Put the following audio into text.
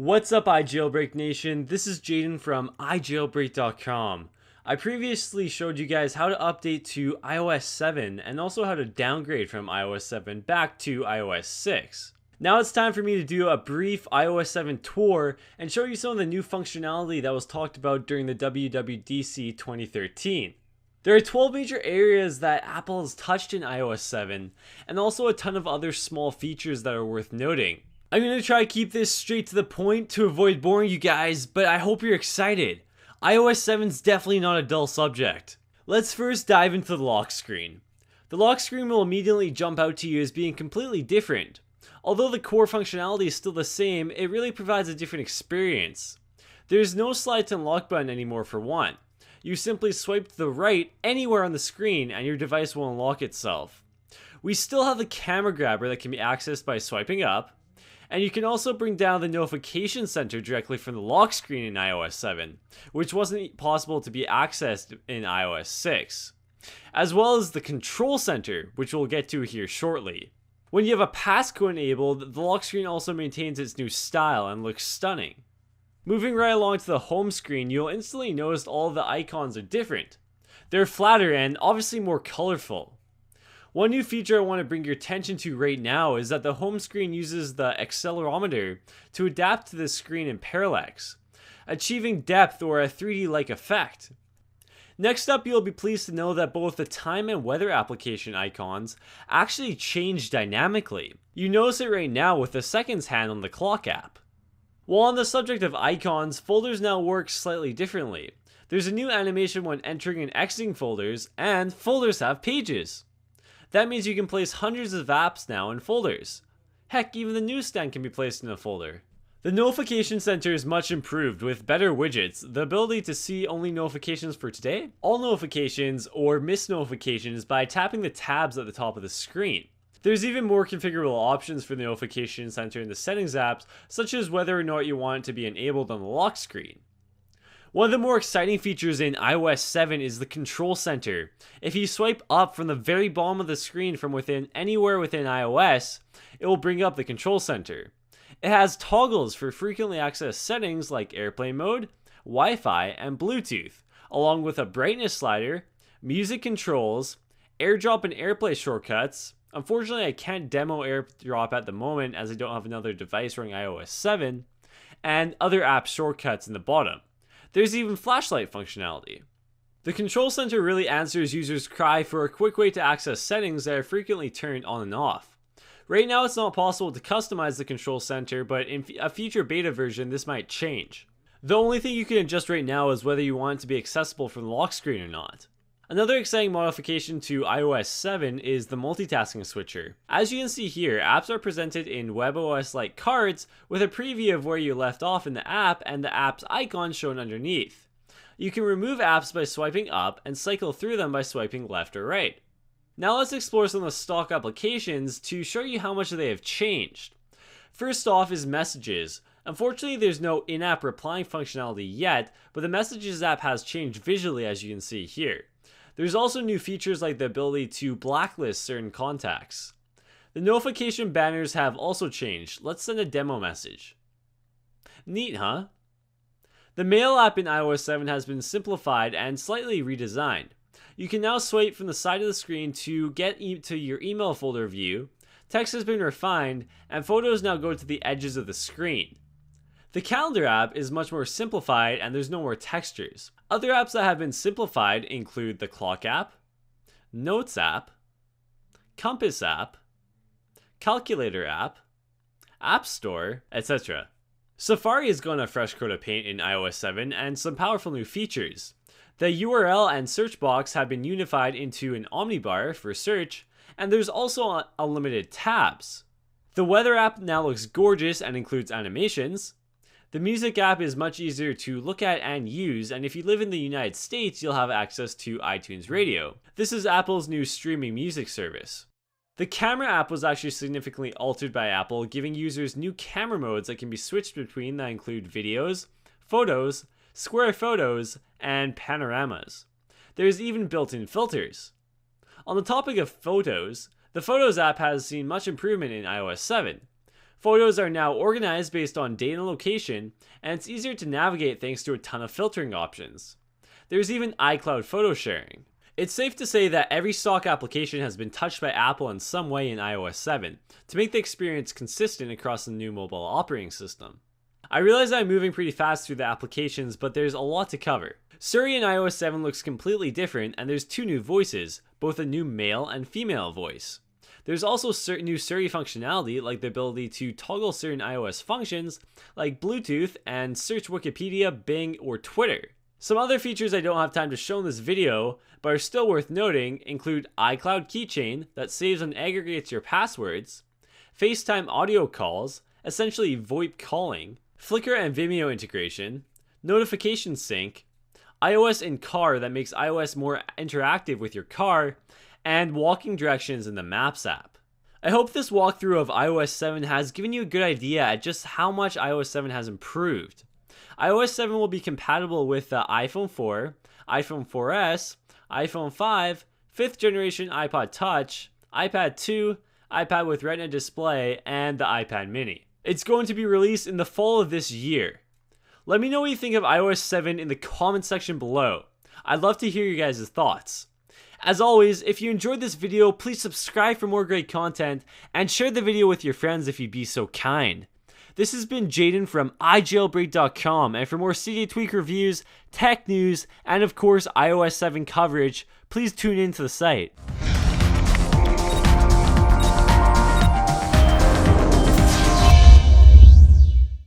What's up, iJailbreak Nation? This is Jaden from iJailbreak.com. I previously showed you guys how to update to iOS 7 and also how to downgrade from iOS 7 back to iOS 6. Now it's time for me to do a brief iOS 7 tour and show you some of the new functionality that was talked about during the WWDC 2013. There are 12 major areas that Apple has touched in iOS 7 and also a ton of other small features that are worth noting. I'm going to try to keep this straight to the point to avoid boring you guys, but I hope you're excited. iOS 7's definitely not a dull subject. Let's first dive into the lock screen. The lock screen will immediately jump out to you as being completely different. Although the core functionality is still the same, it really provides a different experience. There's no slide to unlock button anymore for one. You simply swipe to the right anywhere on the screen and your device will unlock itself. We still have the camera grabber that can be accessed by swiping up. And you can also bring down the notification center directly from the lock screen in iOS 7, which wasn't possible to be accessed in iOS 6. As well as the control center, which we'll get to here shortly. When you have a passcode enabled, the lock screen also maintains its new style and looks stunning. Moving right along to the home screen, you'll instantly notice all of the icons are different. They're flatter and obviously more colorful. One new feature I want to bring your attention to right now is that the home screen uses the accelerometer to adapt to the screen in parallax, achieving depth or a 3D-like effect. Next up, you'll be pleased to know that both the time and weather application icons actually change dynamically. You notice it right now with the seconds hand on the clock app. While on the subject of icons, folders now work slightly differently. There's a new animation when entering and exiting folders, and folders have pages. That means you can place hundreds of apps now in folders. Heck, even the newsstand can be placed in a folder. The notification center is much improved with better widgets, the ability to see only notifications for today, all notifications, or missed notifications by tapping the tabs at the top of the screen. There's even more configurable options for the notification center in the settings apps, such as whether or not you want it to be enabled on the lock screen. One of the more exciting features in iOS 7 is the control center. If you swipe up from the very bottom of the screen from anywhere within iOS, it will bring up the control center. It has toggles for frequently accessed settings like airplane mode, Wi-Fi, and Bluetooth, along with a brightness slider, music controls, AirDrop and AirPlay shortcuts. Unfortunately, I can't demo AirDrop at the moment as I don't have another device running iOS 7, and other app shortcuts in the bottom. There's even flashlight functionality. The control center really answers users' cry for a quick way to access settings that are frequently turned on and off. Right now it's not possible to customize the control center, but in a future beta version this might change. The only thing you can adjust right now is whether you want it to be accessible from the lock screen or not. Another exciting modification to iOS 7 is the multitasking switcher. As you can see here, apps are presented in WebOS-like cards with a preview of where you left off in the app and the app's icon shown underneath. You can remove apps by swiping up and cycle through them by swiping left or right. Now let's explore some of the stock applications to show you how much they have changed. First off is Messages. Unfortunately, there's no in-app replying functionality yet, but the Messages app has changed visually as you can see here. There's also new features like the ability to blacklist certain contacts. The notification banners have also changed. Let's send a demo message. Neat, huh? The Mail app in iOS 7 has been simplified and slightly redesigned. You can now swipe from the side of the screen to get to your email folder view, text has been refined, and photos now go to the edges of the screen. The Calendar app is much more simplified and there's no more textures. Other apps that have been simplified include the Clock app, Notes app, Compass app, Calculator app, App Store, etc. Safari has gotten a fresh coat of paint in iOS 7 and some powerful new features. The URL and search box have been unified into an omnibar for search, and there's also unlimited tabs. The Weather app now looks gorgeous and includes animations. The Music app is much easier to look at and use, and if you live in the United States, you'll have access to iTunes Radio. This is Apple's new streaming music service. The Camera app was actually significantly altered by Apple, giving users new camera modes that can be switched between that include videos, photos, square photos, and panoramas. There's even built-in filters. On the topic of photos, the Photos app has seen much improvement in iOS 7. Photos are now organized based on date and location, and it's easier to navigate thanks to a ton of filtering options. There's even iCloud photo sharing. It's safe to say that every stock application has been touched by Apple in some way in iOS 7 to make the experience consistent across the new mobile operating system. I realize I'm moving pretty fast through the applications, but there's a lot to cover. Siri in iOS 7 looks completely different, and there's 2 new voices, both a new male and female voice. There's also new Siri functionality, like the ability to toggle certain iOS functions, like Bluetooth and search Wikipedia, Bing, or Twitter. Some other features I don't have time to show in this video, but are still worth noting, include iCloud Keychain that saves and aggregates your passwords, FaceTime audio calls, essentially VoIP calling, Flickr and Vimeo integration, notification sync, iOS in car that makes iOS more interactive with your car, and walking directions in the Maps app. I hope this walkthrough of iOS 7 has given you a good idea at just how much iOS 7 has improved. iOS 7 will be compatible with the iPhone 4, iPhone 4S, iPhone 5, 5th generation iPod Touch, iPad 2, iPad with Retina display, and the iPad mini. It's going to be released in the fall of this year. Let me know what you think of iOS 7 in the comment section below. I'd love to hear your guys' thoughts. As always, if you enjoyed this video, please subscribe for more great content and share the video with your friends if you'd be so kind. This has been Jaden from iJailbreak.com, and for more CJ Tweak reviews, tech news, and of course iOS 7 coverage, please tune in to the site.